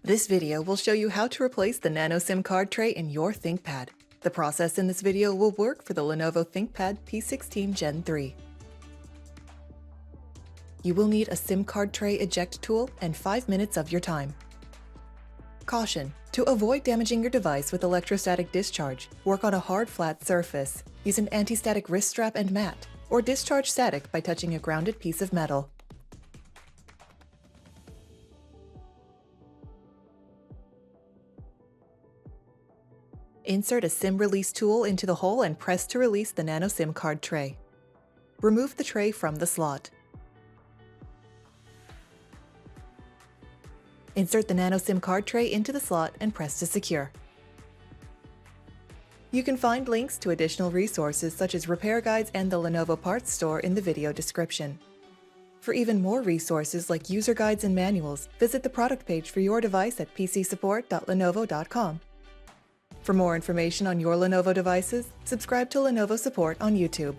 This video will show you how to replace the Nano-SIM-Card tray in your ThinkPad. The process in this video will work for the Lenovo ThinkPad P16 Gen 3. You will need a SIM card tray eject tool and 5 minutes of your time. Caution: to avoid damaging your device with electrostatic discharge, work on a hard flat surface. Use an anti-static wrist strap and mat, or discharge static by touching a grounded piece of metal. Insert a SIM release tool into the hole and press to release the Nano-SIM-Card tray. Remove the tray from the slot. Insert the Nano-SIM-Card tray into the slot and press to secure. You can find links to additional resources such as repair guides and the Lenovo parts store in the video description. For even more resources like user guides and manuals, visit the product page for your device at pcsupport.lenovo.com. For more information on your Lenovo devices, subscribe to Lenovo Support on YouTube.